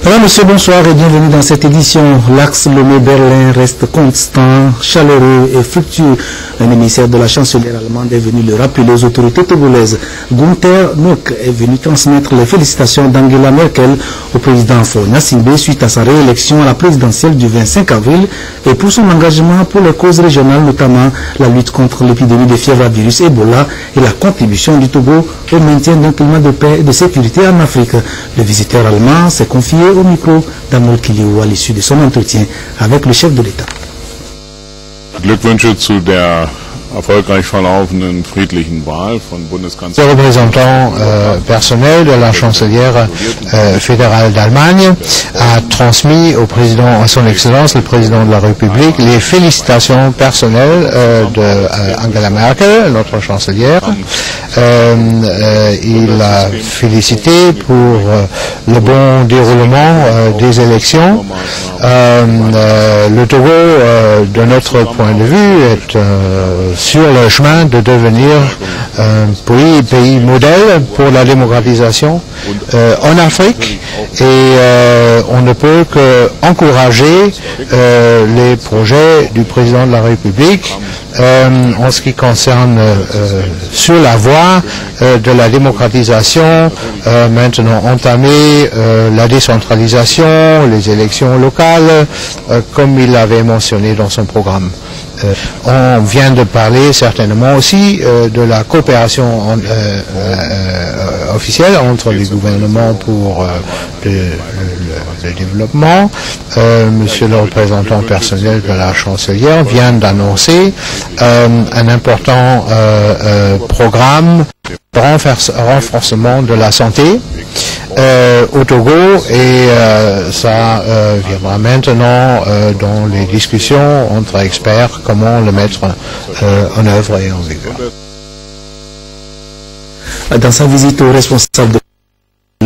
Madame, monsieur, bonsoir et bienvenue dans cette édition. L'axe Lomé-Berlin reste constant, chaleureux et fructueux. Un émissaire de la chancelière allemande est venu le rappeler aux autorités togolaises. Gunther Nock est venu transmettre les félicitations d'Angela Merkel au président Faure Gnassingbé suite à sa réélection à la présidentielle du 25 avril et pour son engagement pour les causes régionales, notamment la lutte contre l'épidémie de fièvre à virus Ebola et la contribution du Togo au maintien d'un climat de paix et de sécurité en Afrique. Le visiteur allemand s'est confié au micro d'Amol Kiliou à l'issue de son entretien avec le chef de l'État. Glückwünsche zu der erfolgreich verlaufenden friedlichen Wahl von Bundeskanzler. Le représentant personnel de la chancelière fédérale d'Allemagne a transmis au président, à son excellence, le président de la République, les félicitations personnelles de Angela Merkel, notre chancelière. Il a félicité pour le bon déroulement des élections. Le Togo, de notre point de vue, est sur le chemin de devenir un pays modèle pour la démocratisation en Afrique et on ne peut qu'encourager les projets du président de la République en ce qui concerne sur la voie de la démocratisation, maintenant entamer la décentralisation, les élections locales, comme il l'avait mentionné dans son programme. On vient de parler certainement aussi de la coopération officielle entre les gouvernements pour le développement. Monsieur le représentant personnel de la chancelière vient d'annoncer un important programme de renforcement de la santé au Togo et ça viendra maintenant dans les discussions entre experts comment le mettre en œuvre et en vigueur. Dans sa visite au responsable de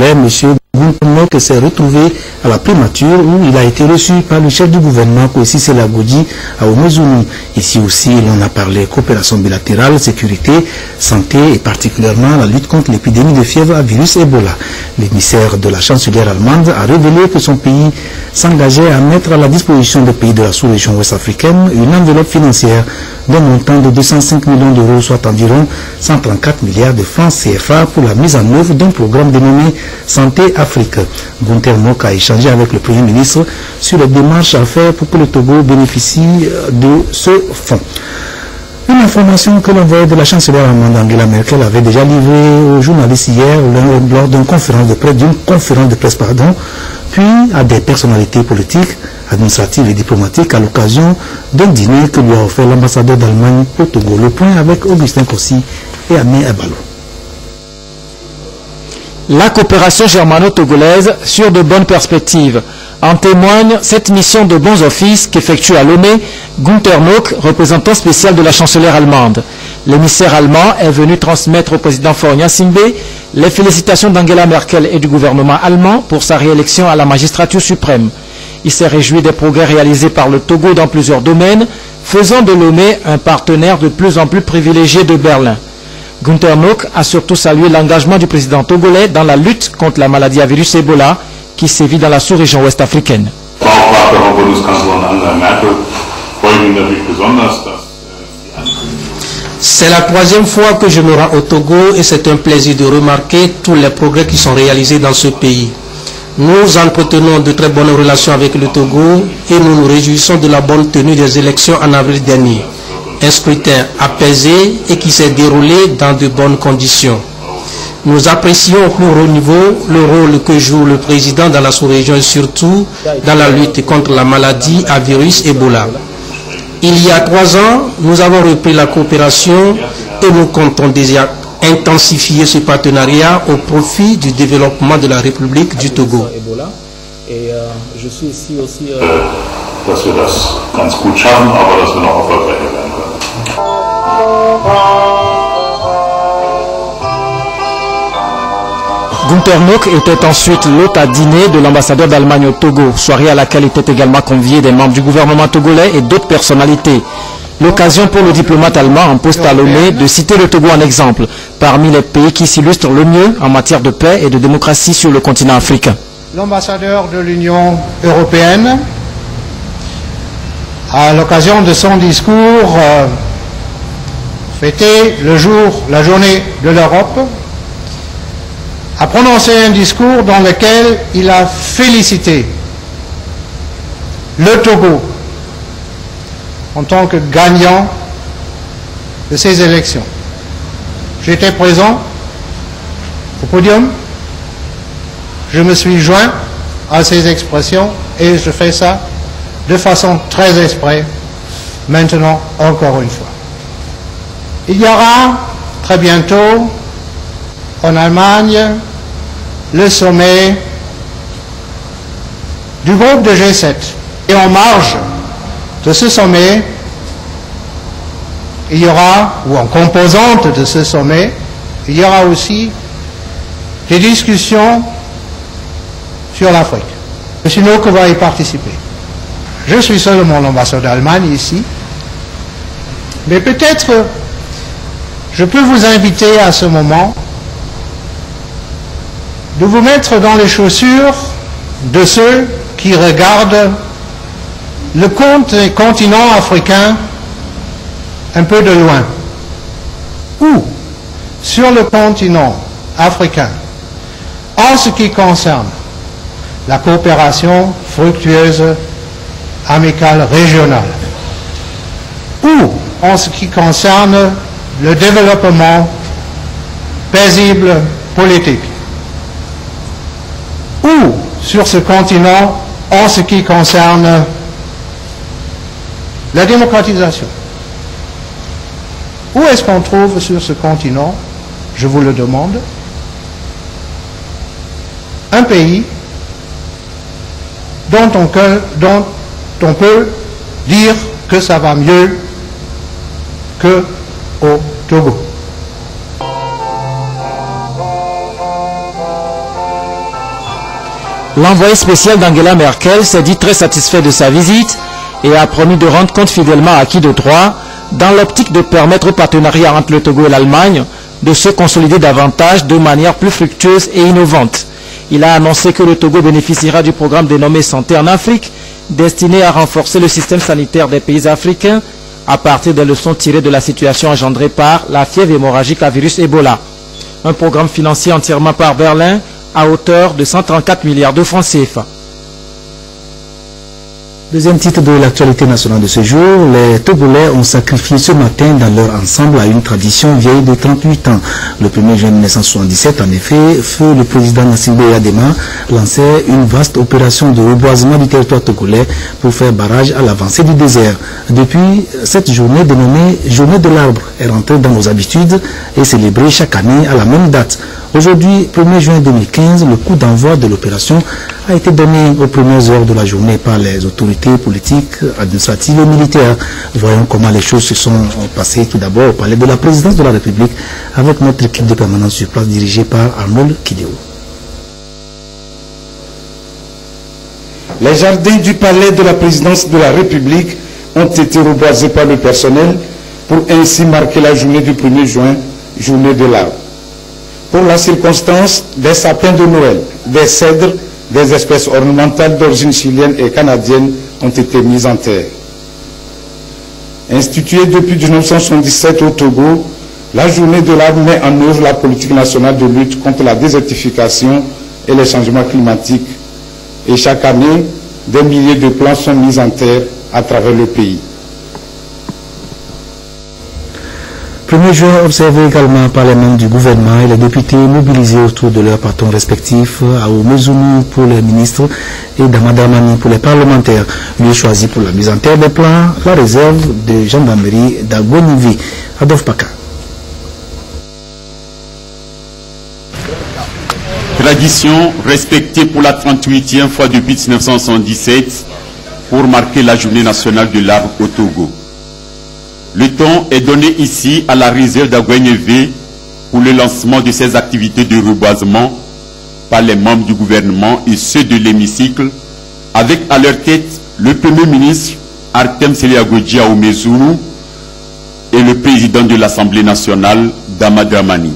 M. Gunther Nock s'est retrouvé à la primature où il a été reçu par le chef du gouvernement Kwesi Selagoudi à Omezunu. Ici aussi, l'on a parlé coopération bilatérale, sécurité, santé et particulièrement la lutte contre l'épidémie de fièvre à virus Ebola. L'émissaire de la chancelière allemande a révélé que son pays s'engageait à mettre à la disposition des pays de la sous-région ouest-africaine une enveloppe financière d'un montant de 205 millions d'euros, soit environ 134 milliards de francs CFA pour la mise en œuvre d'un programme dénommé Santé Afrique. Gunther Nock a échangé avec le Premier ministre sur les démarches à faire pour que le Togo bénéficie de ce fonds. Une information que l'envoyé de la chancelière allemande Angela Merkel avait déjà livrée aux journalistes hier lors d'une conférence de presse, puis à des personnalités politiques, administratives et diplomatiques à l'occasion d'un dîner que lui a offert l'ambassadeur d'Allemagne au Togo. Le point avec Augustin Kossi et Amé Abalo. La coopération germano-togolaise sur de bonnes perspectives. En témoigne cette mission de bons offices qu'effectue à Lomé Gunther Nock, représentant spécial de la chancelière allemande. L'émissaire allemand est venu transmettre au président Faure Gnassingbé les félicitations d'Angela Merkel et du gouvernement allemand pour sa réélection à la magistrature suprême. Il s'est réjoui des progrès réalisés par le Togo dans plusieurs domaines, faisant de Lomé un partenaire de plus en plus privilégié de Berlin. Gunther Nock a surtout salué l'engagement du président togolais dans la lutte contre la maladie à virus Ebola qui sévit dans la sous-région ouest-africaine. C'est la troisième fois que je me rends au Togo et c'est un plaisir de remarquer tous les progrès qui sont réalisés dans ce pays. Nous entretenons de très bonnes relations avec le Togo et nous nous réjouissons de la bonne tenue des élections en avril dernier. Un scrutin apaisé et qui s'est déroulé dans de bonnes conditions. Nous apprécions au plus haut niveau le rôle que joue le président dans la sous-région et surtout dans la lutte contre la maladie à virus Ebola. Il y a 3 ans, nous avons repris la coopération et nous comptons déjà intensifier ce partenariat au profit du développement de la République du Togo. Et je suis ici aussi... dass wir das ganz gut schaffen, aber dass wir noch erfolgreicher werden können. Gunther Nock était ensuite l'hôte à dîner de l'ambassadeur d'Allemagne au Togo, soirée à laquelle étaient également conviés des membres du gouvernement togolais et d'autres personnalités. L'occasion pour le diplomate allemand en poste à Lomé de citer le Togo en exemple, parmi les pays qui s'illustrent le mieux en matière de paix et de démocratie sur le continent africain. l'ambassadeur de l'Union européenne, à l'occasion de son discours fêté la journée de l'Europe, a prononcé un discours dans lequel il a félicité le Togo en tant que gagnant de ces élections. J'étais présent au podium, je me suis joint à ces expressions et je fais ça de façon très exprès, maintenant encore une fois. Il y aura très bientôt en Allemagne le sommet du groupe de G7. Et en marge de ce sommet, il y aura, ou en composante de ce sommet, il y aura aussi des discussions sur l'Afrique. M. Noko va y participer. Je suis seulement l'ambassadeur d'Allemagne ici, mais peut-être je peux vous inviter à ce moment de vous mettre dans les chaussures de ceux qui regardent le continent africain un peu de loin. Ou, sur le continent africain, en ce qui concerne la coopération fructueuse, amicale, régionale, ou en ce qui concerne le développement paisible politique, ou sur ce continent en ce qui concerne la démocratisation. Où est-ce qu'on trouve sur ce continent, je vous le demande, un pays dont on peut dire que ça va mieux que au Togo? L'envoyé spécial d'Angela Merkel s'est dit très satisfait de sa visite et a promis de rendre compte fidèlement à qui de droit dans l'optique de permettre au partenariat entre le Togo et l'Allemagne de se consolider davantage de manière plus fructueuse et innovante. Il a annoncé que le Togo bénéficiera du programme dénommé Santé en Afrique, destiné à renforcer le système sanitaire des pays africains à partir des leçons tirées de la situation engendrée par la fièvre hémorragique à virus Ebola. Un programme financé entièrement par Berlin à hauteur de 134 milliards de francs CFA. Deuxième titre de l'actualité nationale de ce jour, les Togolais ont sacrifié ce matin dans leur ensemble à une tradition vieille de 38 ans. Le 1er juin 1977, en effet, feu le président Nassingbe Adema lançait une vaste opération de reboisement du territoire togolais pour faire barrage à l'avancée du désert. Depuis, cette journée dénommée Journée de l'arbre est rentrée dans nos habitudes et célébrée chaque année à la même date. Aujourd'hui, 1er juin 2015, le coup d'envoi de l'opération a été donné aux premières heures de la journée par les autorités politiques, administratives et militaires. Voyons comment les choses se sont passées tout d'abord au palais de la présidence de la République avec notre équipe de permanence sur place dirigée par Arnold Kideo. Les jardins du palais de la présidence de la République ont été reboisés par le personnel pour ainsi marquer la journée du 1er juin, journée de l'arbre. Pour la circonstance, des sapins de Noël, des cèdres, des espèces ornementales d'origine chilienne et canadienne ont été mises en terre. Instituée depuis 1977 au Togo, la journée de l'arbre met en œuvre la politique nationale de lutte contre la désertification et les changements climatiques. Et chaque année, des milliers de plants sont mis en terre à travers le pays. 1er juin observé également par les membres du gouvernement et les députés mobilisés autour de leurs patrons respectifs, à Omezunu pour les ministres et Damadamani pour les parlementaires. Lui choisi pour la mise en terre des plans, la réserve de gendarmerie d'Agonivi. Adolphe Paka. Tradition respectée pour la 38e fois depuis 1977 pour marquer la journée nationale de l'arbre au Togo. Le temps est donné ici à la réserve d'Agouenevé pour le lancement de ces activités de reboisement par les membres du gouvernement et ceux de l'hémicycle, avec à leur tête le Premier ministre Artem Seliagodji Ahomezulu et le président de l'Assemblée nationale Dama Dramani.